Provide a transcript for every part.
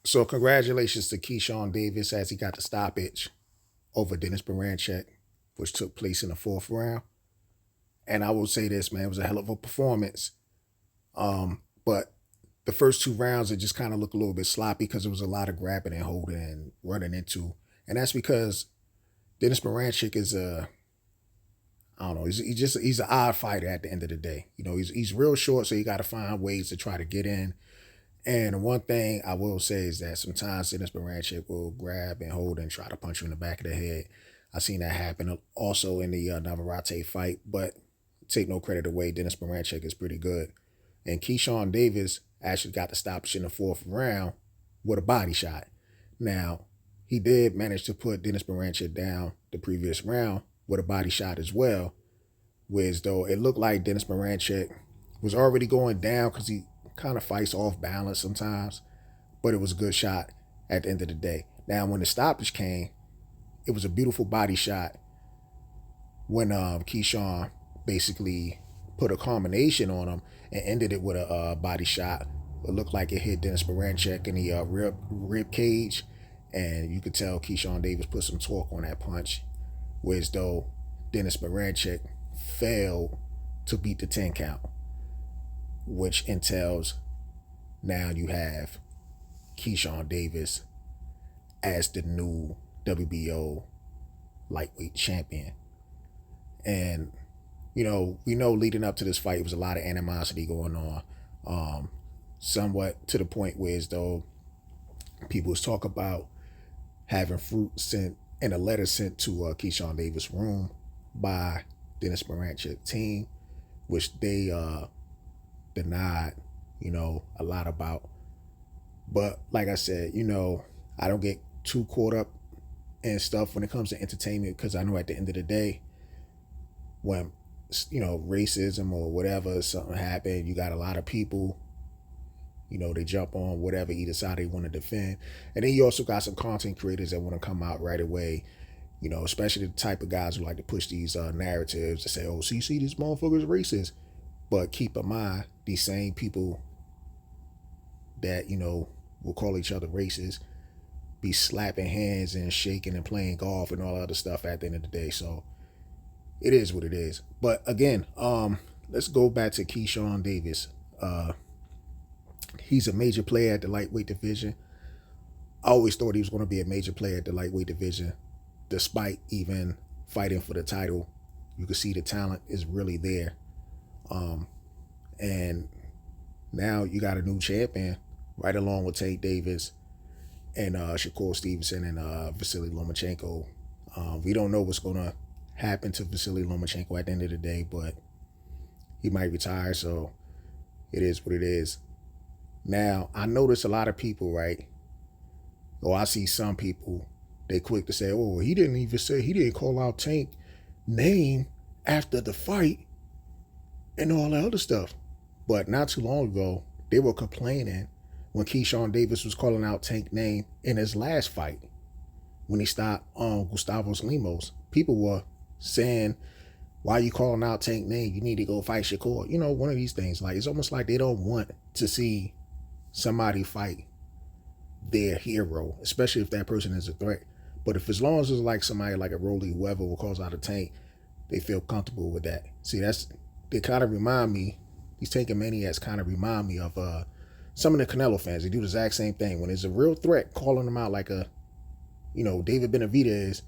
So congratulations to Keyshawn Davis as he got the stoppage over Denys Berinchyk, which took place in the fourth round. And I will say this, man, it was a hell of a performance. But the first two rounds, it just kind of looked a little bit sloppy because there was a lot of grabbing and holding and running into. And that's because Denys Berinchyk is I don't know, he's an odd fighter at the end of the day. He's real short, so you got to find ways to try to get in. And one thing I will say is that sometimes Denys Berinchyk will grab and hold and try to punch you in the back of the head. I've seen that happen also in the Navarrete fight, but take no credit away. Denys Berinchyk is pretty good. And Keyshawn Davis actually got the stoppage in the fourth round with a body shot. Now, he did manage to put Denys Berinchyk down the previous round with a body shot as well, whereas though it looked like Denys Berinchyk was already going down because he kind of fights off balance sometimes, but it was a good shot at the end of the day. Now, when the stoppage came, it was a beautiful body shot when Keyshawn basically put a combination on him and ended it with a body shot. It looked like it hit Denys Berinchyk in the rib cage, and you could tell Keyshawn Davis put some torque on that punch, whereas though Denys Berinchyk failed to beat the 10 count, which entails now you have Keyshawn Davis as the new WBO lightweight champion. And, we know leading up to this fight, there was a lot of animosity going on, somewhat to the point where as though people was talk about having fruit sent and a letter sent to Keyshawn Davis' room by Denys Berinchyk team, which they denied, a lot about. But like I said, I don't get too caught up in stuff when it comes to entertainment because I know at the end of the day, when racism or whatever, something happened, you got a lot of people, they jump on whatever either side they want to defend. And then you also got some content creators that want to come out right away, especially the type of guys who like to push these narratives to say, oh, see, this motherfucker's racist. But keep in mind, these same people that, will call each other racist, be slapping hands and shaking and playing golf and all other stuff at the end of the day. So it is what it is. But again, let's go back to Keyshawn Davis. He's a major player at the lightweight division. I always thought he was going to be a major player at the lightweight division, despite even fighting for the title. You can see the talent is really there. And now you got a new champion right along with Tate Davis and Shakur Stevenson and Vasily Lomachenko. We don't know what's going to happen to Vasily Lomachenko at the end of the day, but he might retire, so it is what it is. Now, I notice a lot of people, right? Or I see some people, they quick to say, oh, he didn't call out Tank name after the fight and all that other stuff. But not too long ago, they were complaining when Keyshawn Davis was calling out Tank name in his last fight when he stopped Gustavos Lemos. People were saying, why are you calling out Tank name? You need to go fight Shakur. One of these things. Like, it's almost like they don't want to see somebody fight their hero, especially if that person is a threat. But if as long as it's like somebody like a Rolly Weather will cause out a Tank, they feel comfortable with that. See, they kind of remind me, these Tank Maniacs kind of remind me of some of the Canelo fans. They do the exact same thing. When there's a real threat, calling them out like David Benavidez,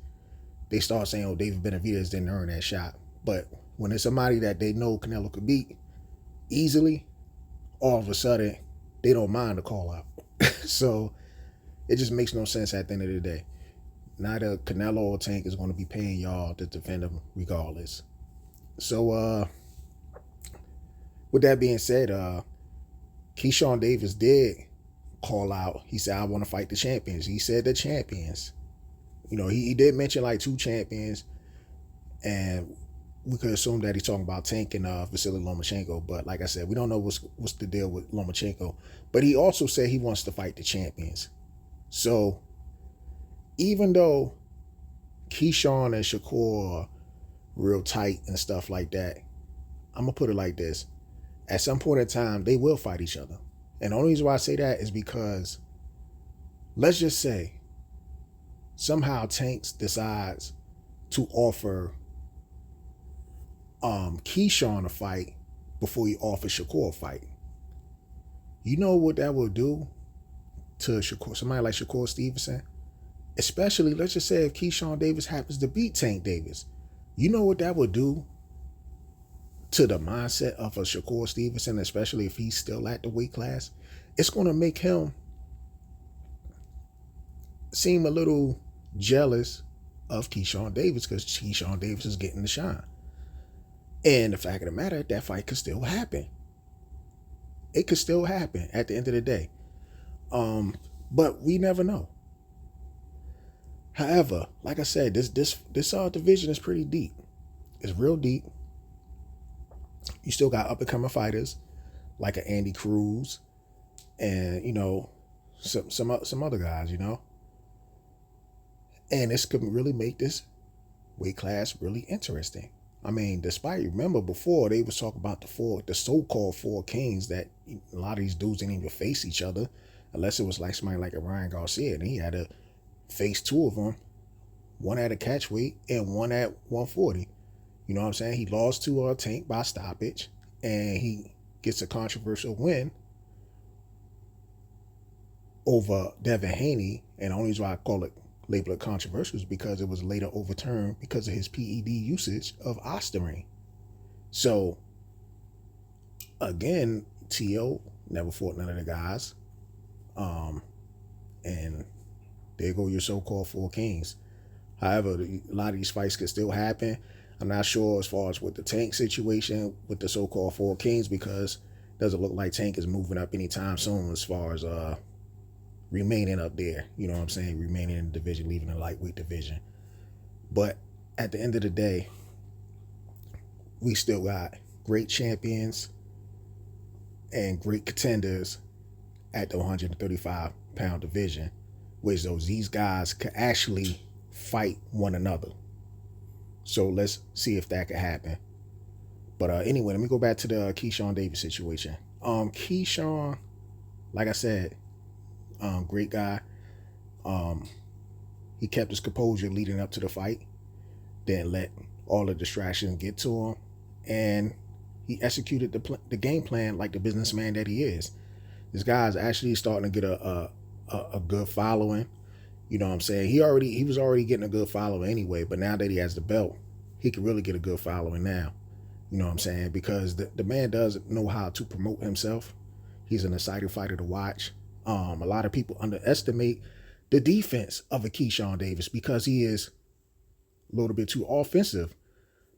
they start saying, oh, David Benavidez didn't earn that shot. But when it's somebody that they know Canelo could beat easily, all of a sudden, they don't mind the call out. So it just makes no sense at the end of the day. Neither Canelo or Tank is going to be paying y'all to defend them regardless. So with that being said, Keyshawn Davis did call out. He said, I want to fight the champions. He said the champions. He did mention like two champions, and we could assume that he's talking about Tank and Vasily Lomachenko. But like I said, we don't know what's the deal with Lomachenko. But he also said he wants to fight the champions. So even though Keyshawn and Shakur are real tight and stuff like that, I'm going to put it like this. At some point in time, they will fight each other. And the only reason why I say that is because let's just say somehow Tanks decides to offer Keyshawn a fight before he offers Shakur a fight. You know what that will do to Shakur, somebody like Shakur Stevenson? Especially, let's just say if Keyshawn Davis happens to beat Tank Davis. You know what that would do to the mindset of a Shakur Stevenson, especially if he's still at the weight class? It's going to make him seem a little jealous of Keyshawn Davis because Keyshawn Davis is getting the shine. And the fact of the matter, that fight could still happen. It could still happen at the end of the day. But we never know. However, like I said, this division is pretty deep. It's real deep. You still got up and coming fighters like an Andy Cruz and, you know, some other guys, you know. And this could really make this weight class really interesting. I mean, despite, remember before they was talking about the so-called four kings that a lot of these dudes didn't even face each other unless it was like somebody like a Ryan Garcia, and he had to face two of them, one at a catch weight and one at 140. You know what I'm saying? He lost to Tank by stoppage, and he gets a controversial win over Devin Haney. And the only reason why I label it controversial is because it was later overturned because of his PED usage of Ostarine. So again, T.O. never fought none of the guys. And there go your so-called four kings. However, a lot of these fights could still happen. I'm not sure as far as with the Tank situation with the so-called four kings, because it doesn't look like Tank is moving up anytime soon as far as remaining up there. You know what I'm saying? Remaining in the division, leaving the lightweight division. But at the end of the day, we still got great champions and great contenders at the 135-pound division, which these guys could actually fight one another. So let's see if that could happen. But anyway, let me go back to the Keyshawn Davis situation. Keyshawn, like I said, great guy. He kept his composure leading up to the fight. Didn't let all the distractions get to him. And he executed the game plan like the businessman that he is. This guy's actually starting to get a good following. You know what I'm saying? He was already getting a good following anyway, but now that he has the belt, he can really get a good following now. You know what I'm saying? Because the man does know how to promote himself. He's an exciting fighter to watch. A lot of people underestimate the defense of a Keyshawn Davis because he is a little bit too offensive.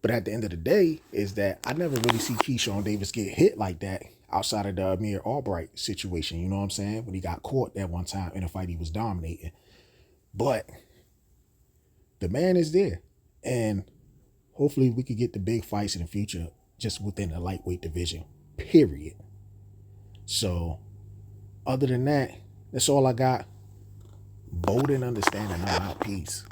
But at the end of the day, is that I never really see Keyshawn Davis get hit like that outside of the Amir Albright situation. You know what I'm saying? When he got caught that one time in a fight he was dominating. But the man is there. And hopefully we could get the big fights in the future just within the lightweight division, period. So other than that, that's all I got. Bold and understanding. I'm out. Peace.